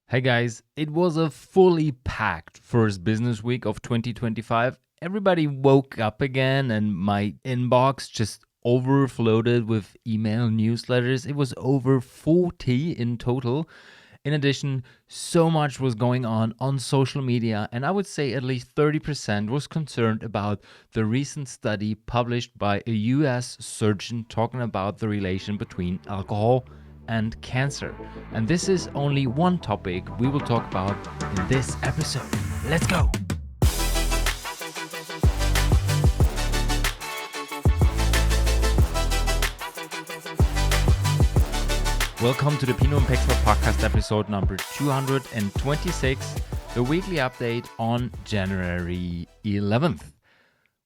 Hey guys, it was a fully packed first business week of 2025. Everybody woke up again, and my inbox just overflowed with email newsletters. It was over 40 in total. In addition, so much was going on social media, and I would say at least 30% was concerned about the recent study published by a US surgeon talking about the relation between alcohol and cancer. And this is only one topic we will talk about in this episode. Let's go! Welcome to the Pinot and Pests podcast episode number 226, the weekly update on January 11th.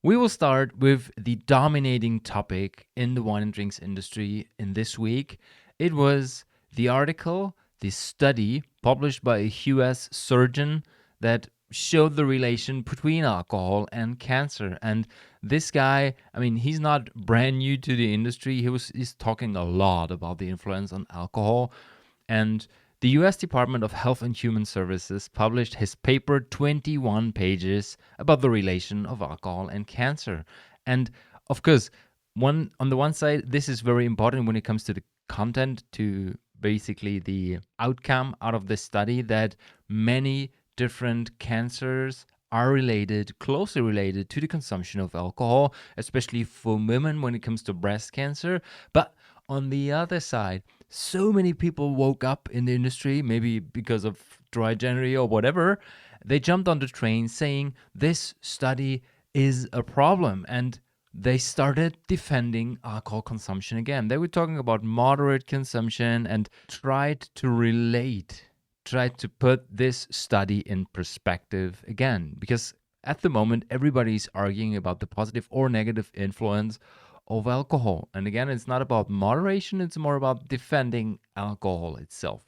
We will start with the dominating topic in the wine and drinks industry in this week. It was the article, the study published by a US surgeon that showed the relation between alcohol and cancer. And this guy, he's not brand new to the industry. He's talking a lot about the influence on alcohol. And the US Department of Health and Human Services published his paper, 21 pages, about the relation of alcohol and cancer. And of course, on the one side, this is very important when it comes to the content, to basically the outcome out of this study, that many different cancers are closely related to the consumption of alcohol, especially for women when it comes to breast cancer. But on the other side, so many people woke up in the industry, maybe because of dry January or whatever, they jumped on the train saying this study is a problem, and they started defending alcohol consumption again. They were talking about moderate consumption and tried to put this study in perspective again. Because at the moment, everybody's arguing about the positive or negative influence of alcohol. And again, it's not about moderation, it's more about defending alcohol itself.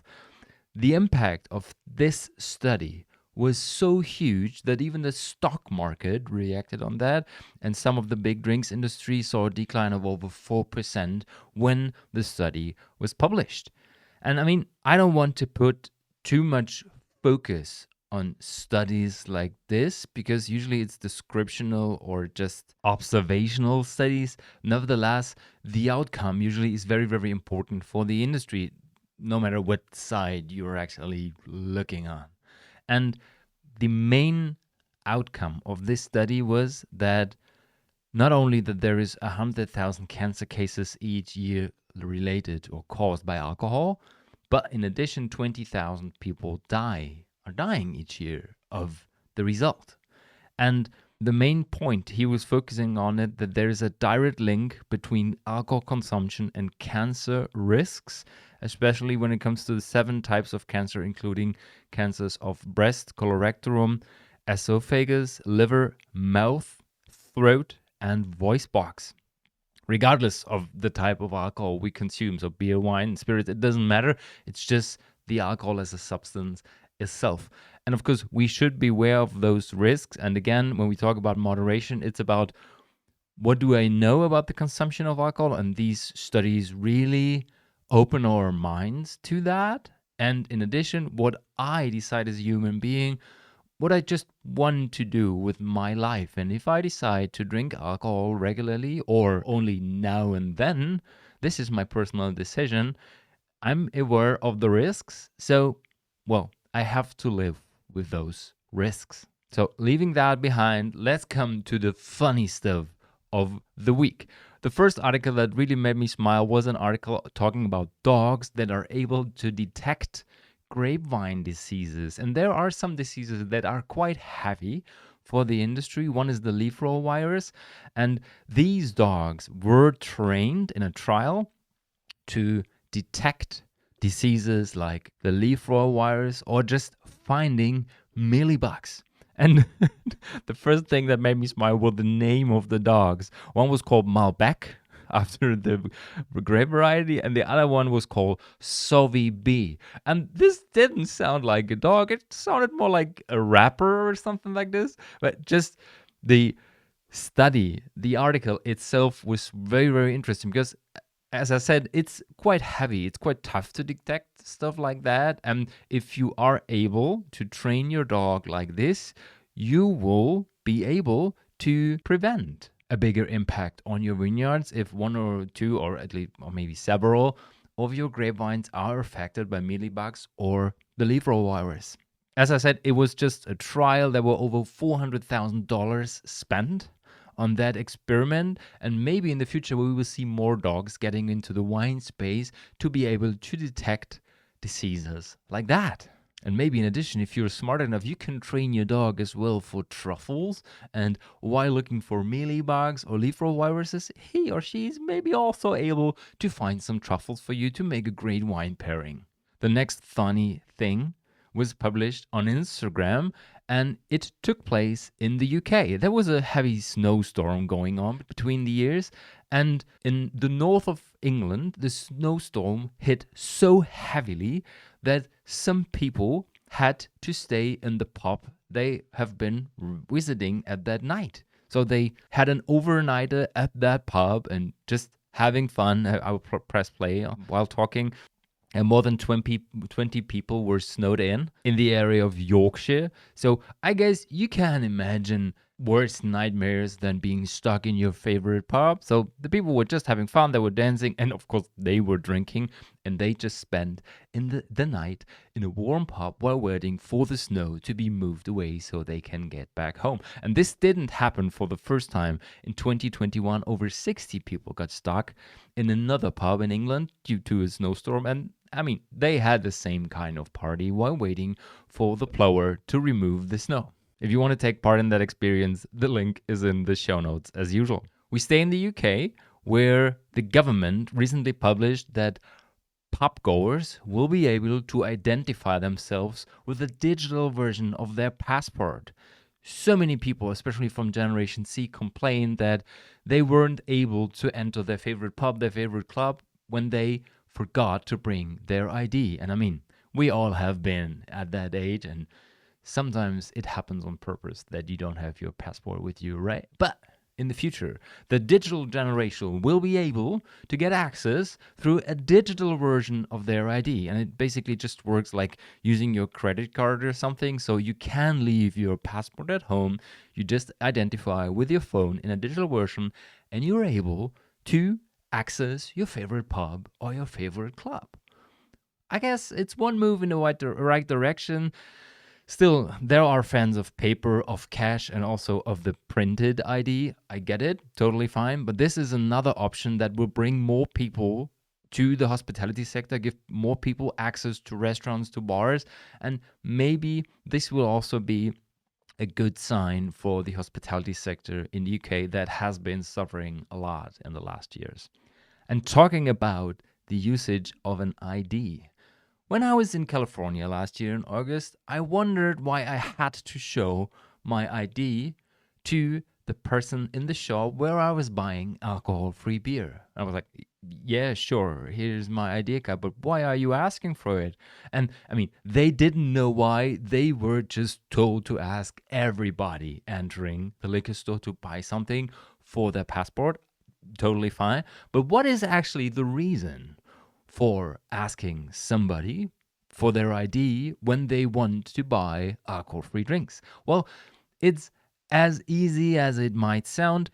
The impact of this study was so huge that even the stock market reacted on that, and some of the big drinks industry saw a decline of over 4% when the study was published. And I don't want to put too much focus on studies like this, because usually it's descriptional or just observational studies. Nevertheless, the outcome usually is very, very important for the industry, no matter what side you're actually looking on. And the main outcome of this study was that not only that there is 100,000 cancer cases each year related or caused by alcohol, but in addition, 20,000 people are dying each year of the result. And the main point he was focusing on it, that there is a direct link between alcohol consumption and cancer risks, especially when it comes to the 7 types of cancer, including cancers of breast, colorectal, esophagus, liver, mouth, throat, and voice box. Regardless of the type of alcohol we consume, so beer, wine, spirits, it doesn't matter. It's just the alcohol as a substance itself. And of course, we should be aware of those risks. And again, when we talk about moderation, it's about what do I know about the consumption of alcohol? And these studies really open our minds to that. And in addition, what I decide as a human being, what I just want to do with my life. And if I decide to drink alcohol regularly or only now and then, this is my personal decision. I'm aware of the risks. So, I have to live with those risks. So leaving that behind, let's come to the funny stuff of the week. The first article that really made me smile was an article talking about dogs that are able to detect grapevine diseases. And there are some diseases that are quite heavy for the industry. One is the leaf roll virus. And these dogs were trained in a trial to detect diseases like the leaf roll virus or just finding mealybugs. And the first thing that made me smile was the name of the dogs. One was called Malbec, after the grape variety, and the other one was called Sauvy B. And this didn't sound like a dog. It sounded more like a rapper or something like this. But just the study, the article itself was very, very interesting, because as I said, it's quite heavy. It's quite tough to detect stuff like that. And if you are able to train your dog like this, you will be able to prevent a bigger impact on your vineyards if one or two, or at least, or maybe several of your grapevines are affected by mealybugs or the leaf roll virus. As I said, it was just a trial. There were over $400,000 spent on that experiment, and maybe in the future we will see more dogs getting into the wine space to be able to detect diseases like that. And maybe in addition, if you're smart enough, you can train your dog as well for truffles, and while looking for mealybugs or leaf roll viruses, he or she is maybe also able to find some truffles for you to make a great wine pairing. The next funny thing was published on Instagram, and it took place in the UK. There was a heavy snowstorm going on between the years, and in the north of England, the snowstorm hit so heavily that some people had to stay in the pub they have been visiting at that night. So they had an overnighter at that pub and just having fun. I will press play while talking. And more than 20 people were snowed in the area of Yorkshire. So I guess you can imagine worse nightmares than being stuck in your favorite pub. So the people were just having fun, they were dancing, and of course they were drinking, and they just spent the night in a warm pub while waiting for the snow to be moved away so they can get back home. And this didn't happen for the first time. In 2021, over 60 people got stuck in another pub in England due to a snowstorm, and I mean, they had the same kind of party while waiting for the plower to remove the snow. If you want to take part in that experience, the link is in the show notes as usual. We stay in the UK, where the government recently published that pub goers will be able to identify themselves with a digital version of their passport. So many people, especially from Generation C, complained that they weren't able to enter their favorite pub, their favorite club, when they forgot to bring their ID. And I mean, we all have been at that age, and sometimes it happens on purpose that you don't have your passport with you, right? But in the future, the digital generation will be able to get access through a digital version of their ID. And it basically just works like using your credit card or something. So you can leave your passport at home. You just identify with your phone in a digital version, and you're able to access your favorite pub or your favorite club. I guess it's one move in the right direction. Still, there are fans of paper, of cash, and also of the printed ID. I get it, totally fine. But this is another option that will bring more people to the hospitality sector, give more people access to restaurants, to bars, and maybe this will also be a good sign for the hospitality sector in the UK that has been suffering a lot in the last years. And talking about the usage of an ID. When I was in California last year in August, I wondered why I had to show my ID to the person in the shop where I was buying alcohol-free beer. I was like, yeah, sure, here's my ID card, but why are you asking for it? And I mean, they didn't know why. They were just told to ask everybody entering the liquor store to buy something for their passport. Totally fine. But what is actually the reason for asking somebody for their ID when they want to buy alcohol-free drinks? Well, it's as easy as it might sound.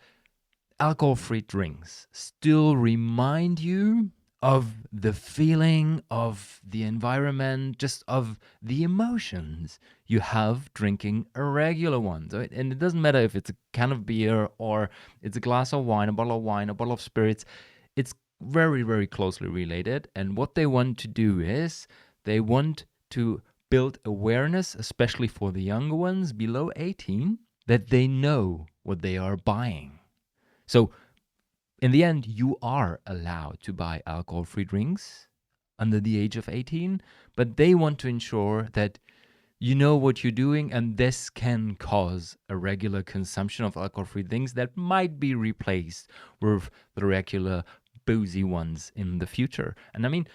Alcohol-free drinks still remind you of the feeling, of the environment, just of the emotions you have drinking a regular one. So and it doesn't matter if it's a can of beer or it's a glass of wine, a bottle of spirits. It's very, very closely related. And what they want to do is they want to build awareness, especially for the younger ones below 18, that they know what they are buying. So in the end, you are allowed to buy alcohol-free drinks under the age of 18, but they want to ensure that you know what you're doing, and this can cause a regular consumption of alcohol-free things that might be replaced with the regular boozy ones in the future. And I mean,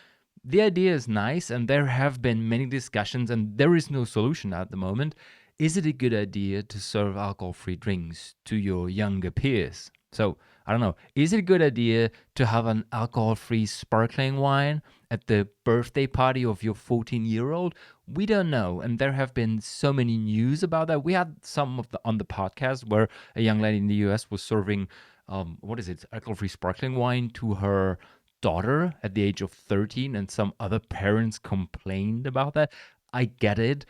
the idea is nice, and there have been many discussions, and there is no solution at the moment. Is it a good idea to serve alcohol-free drinks to your younger peers? So I don't know. Is it a good idea to have an alcohol-free sparkling wine at the birthday party of your 14-year-old? We don't know. And there have been so many news about that. We had some of the on the podcast where a young lady in the US was serving what is it, alcohol-free sparkling wine to her daughter at the age of 13, and some other parents complained about that. I get it.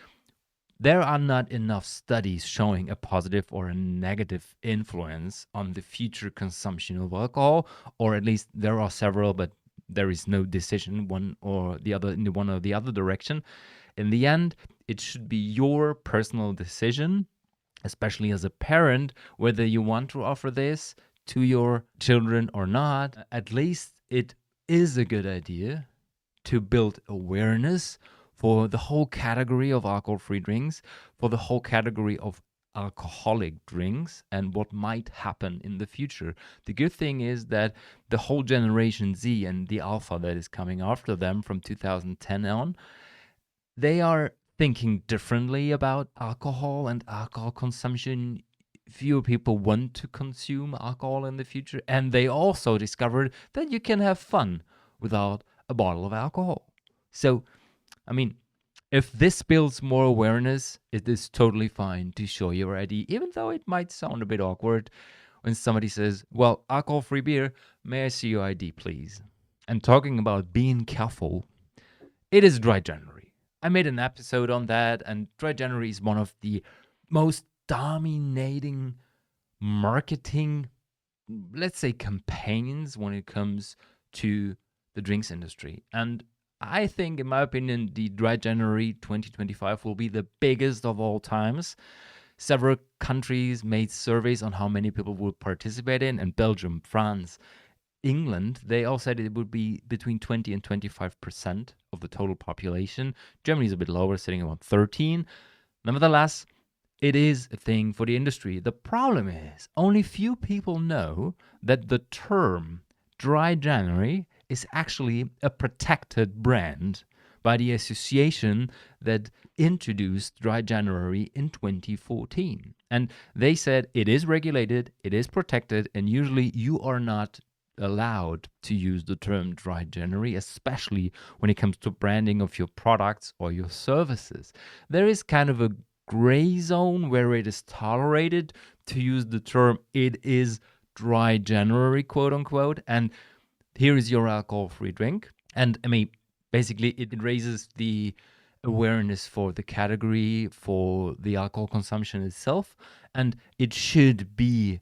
There are not enough studies showing a positive or a negative influence on the future consumption of alcohol, or at least there are several, but there is no decision one or the other in the one or the other direction. In the end, it should be your personal decision, especially as a parent, whether you want to offer this to your children or not. At least it is a good idea to build awareness for the whole category of alcohol-free drinks, for the whole category of alcoholic drinks, and what might happen in the future. The good thing is that the whole Generation Z and the Alpha that is coming after them from 2010 on, they are thinking differently about alcohol and alcohol consumption. Fewer people want to consume alcohol in the future, and they also discovered that you can have fun without a bottle of alcohol. So, I mean, if this builds more awareness, it is totally fine to show your ID, even though it might sound a bit awkward when somebody says, well, alcohol-free beer, may I see your ID, please? And talking about being careful, it is Dry January. I made an episode on that, and Dry January is one of the most dominating marketing, let's say, campaigns when it comes to the drinks industry. And I think, in my opinion, the Dry January 2025 will be the biggest of all times. Several countries made surveys on how many people would participate in, and Belgium, France, England, they all said it would be between 20 and 25% of the total population. Germany is a bit lower, sitting around 13. Nevertheless, it is a thing for the industry. The problem is, only few people know that the term Dry January is actually a protected brand by the association that introduced Dry January in 2014. And they said it is regulated, it is protected, and usually you are not allowed to use the term Dry January, especially when it comes to branding of your products or your services. There is kind of a gray zone where it is tolerated to use the term it is Dry January, quote unquote, and here is your alcohol-free drink. And I mean, basically it raises the awareness for the category, for the alcohol consumption itself, and it should be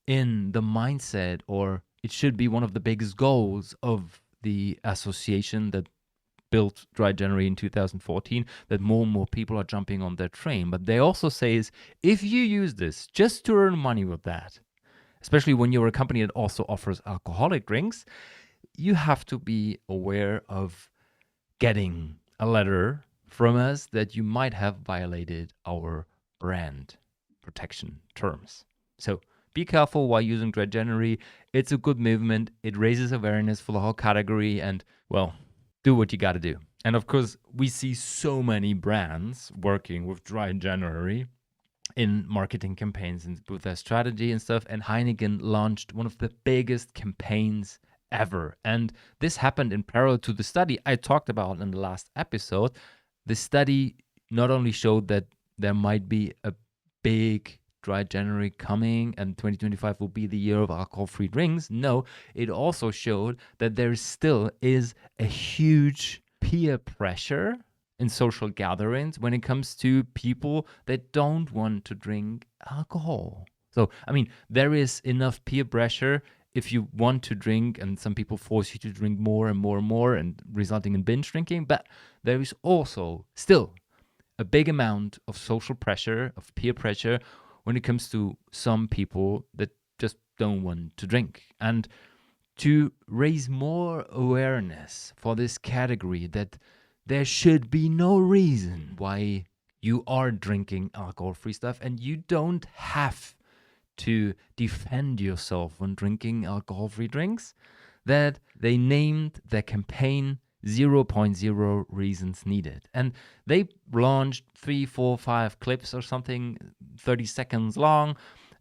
in the mindset, or it should be one of the biggest goals of the association that built Dry January in 2014, that more and more people are jumping on their train. But they also say is, if you use this just to earn money with that, especially when you're a company that also offers alcoholic drinks, you have to be aware of getting a letter from us that you might have violated our brand protection terms. So be careful while using Dry January. It's a good movement. It raises awareness for the whole category, and, well, do what you got to do. And of course, we see so many brands working with Dry January in marketing campaigns and with their strategy and stuff. And Heineken launched one of the biggest campaigns ever. And this happened in parallel to the study I talked about in the last episode. The study not only showed that there might be a big Dry January coming and 2025 will be the year of alcohol-free drinks. No, it also showed that there still is a huge peer pressure in social gatherings when it comes to people that don't want to drink alcohol. So, I mean, there is enough peer pressure if you want to drink, and some people force you to drink more and more and more, and resulting in binge drinking. But there is also still a big amount of social pressure, of peer pressure, when it comes to some people that just don't want to drink. And to raise more awareness for this category, that there should be no reason why you are drinking alcohol-free stuff, and you don't have to defend yourself when drinking alcohol-free drinks, that they named their campaign 0.0 reasons needed. And they launched 3, 4, 5 clips or something, 30 seconds long,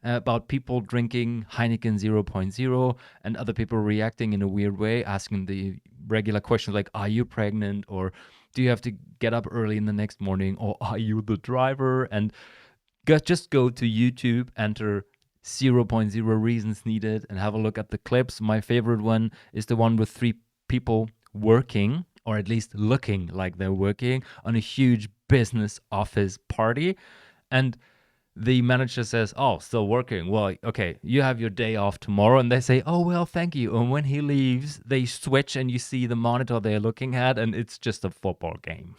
about people drinking Heineken 0.0 and other people reacting in a weird way, asking the regular questions like, are you pregnant? Or do you have to get up early in the next morning? Or are you the driver? And just go to YouTube, enter zero point 0.0 reasons needed, and have a look at the clips. My favorite one is the one with 3 people working, or at least looking like they're working, on a huge business office party. And the manager says, oh, still working. Well, okay, you have your day off tomorrow. And they say, oh, well, thank you. And when he leaves, they switch and you see the monitor they're looking at, and it's just a football game.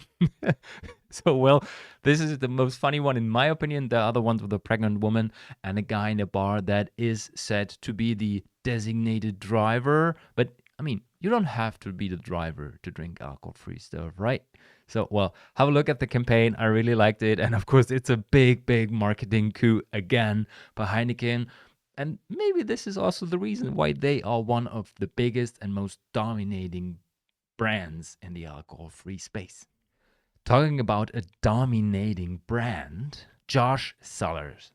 So, well, this is the most funny one in my opinion. The other ones with a pregnant woman and a guy in a bar that is said to be the designated driver. But, I mean, you don't have to be the driver to drink alcohol-free stuff, right? So, well, have a look at the campaign. I really liked it. And of course, it's a big, big marketing coup again by Heineken. And maybe this is also the reason why they are one of the biggest and most dominating brands in the alcohol-free space. Talking about a dominating brand, Josh Cellars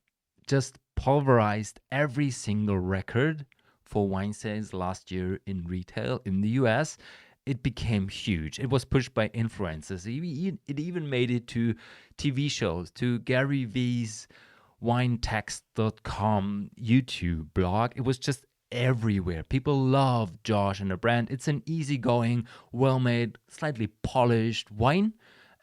just pulverized every single record for wine sales last year in retail in the US. It became huge. It was pushed by influencers. It even made it to TV shows, to Gary V's winetext.com YouTube blog. It was just everywhere. People love Josh and the brand. It's an easygoing, well-made, slightly polished wine,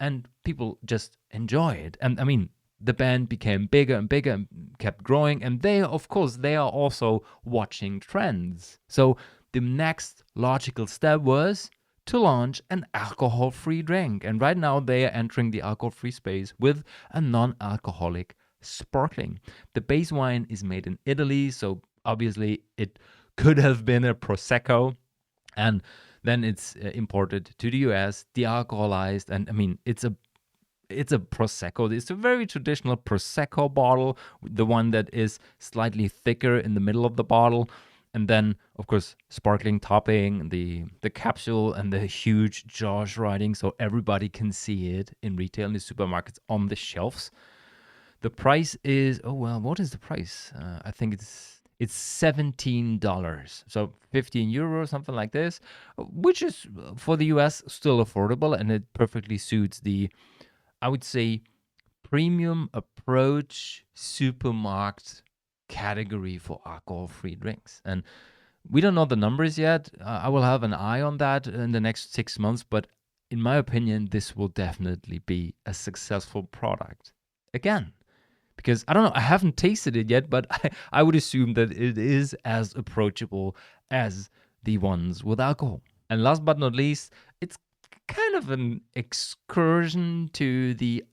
and people just enjoy it. And I mean, the band became bigger and bigger and kept growing. And they, of course, they are also watching trends. So the next logical step was to launch an alcohol-free drink. And right now they are entering the alcohol-free space with a non-alcoholic sparkling. The base wine is made in Italy, so obviously it could have been a Prosecco. And then it's imported to the US, de-alcoholized. And I mean, it's a Prosecco. It's a very traditional Prosecco bottle, the one that is slightly thicker in the middle of the bottle. And then, of course, sparkling topping, the capsule, and the huge Josh writing so everybody can see it in retail in the supermarkets on the shelves. The price is, oh, well, what is the price? I think it's $17. So 15 euros, something like this, which is for the US still affordable, and it perfectly suits the, I would say, premium approach supermarket category for alcohol-free drinks. And we don't know the numbers yet. I will have an eye on that in the next 6 months, but in my opinion, this will definitely be a successful product. Again, because I don't know, I haven't tasted it yet, but I would assume that it is as approachable as the ones with alcohol. And last but not least, it's kind of an excursion to the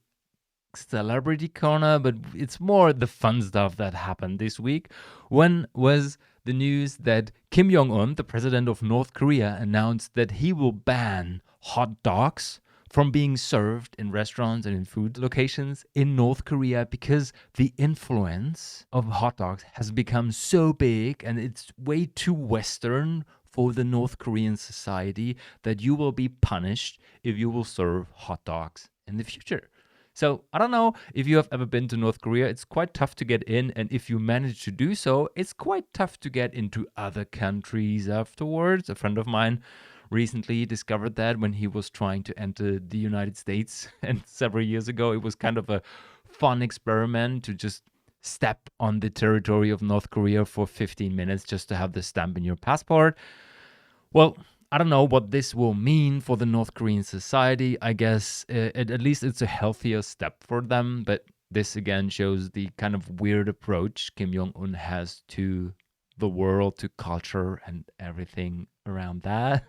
celebrity corner, but it's more the fun stuff that happened this week. When was the news that Kim Jong-un, the president of North Korea, announced that he will ban hot dogs from being served in restaurants and in food locations in North Korea because the influence of hot dogs has become so big and it's way too Western for the North Korean society that you will be punished if you will serve hot dogs in the future. So I don't know if you have ever been to North Korea. It's quite tough to get in. And if you manage to do so, it's quite tough to get into other countries afterwards. A friend of mine recently discovered that when he was trying to enter the United States. And several years ago, it was kind of a fun experiment to just step on the territory of North Korea for 15 minutes just to have the stamp in your passport. Well, I don't know what this will mean for the North Korean society. I guess at least it's a healthier step for them. But this again shows the kind of weird approach Kim Jong-un has to the world, to culture and everything around that.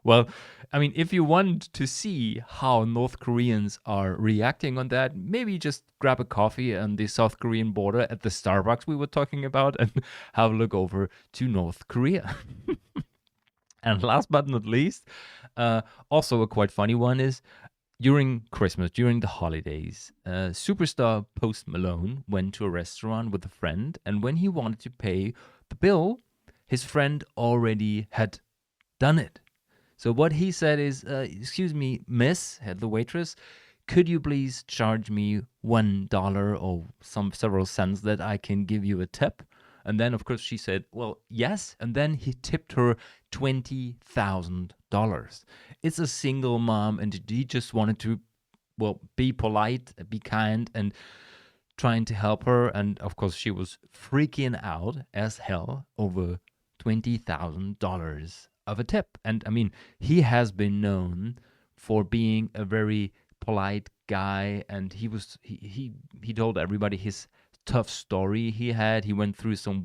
Well, I mean, if you want to see how North Koreans are reacting on that, maybe just grab a coffee on the South Korean border at the Starbucks we were talking about and have a look over to North Korea. And last but not least, also a quite funny one is during Christmas, during the holidays, superstar Post Malone went to a restaurant with a friend, and when he wanted to pay the bill, his friend already had done it. So what he said is, excuse me, miss, had the waitress, could you please charge me $1 or some several cents that I can give you a tip? And then, of course, she said, well, yes. And then he tipped her $20,000. It's a single mom, and he just wanted to, well, be polite, be kind, and trying to help her. And of course, she was freaking out as hell over $20,000 of a tip. And I mean, he has been known for being a very polite guy, and he told everybody his tough story he had. He went through some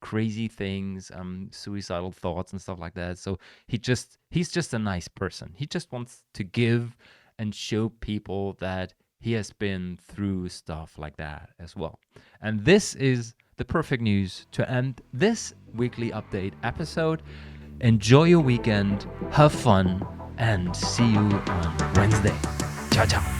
crazy things, suicidal thoughts and stuff like that. So he's just a nice person. He just wants to give and show people that he has been through stuff like that as well. And this is the perfect news to end this weekly update episode. Enjoy your weekend, have fun, and see you on Wednesday. Ciao, ciao.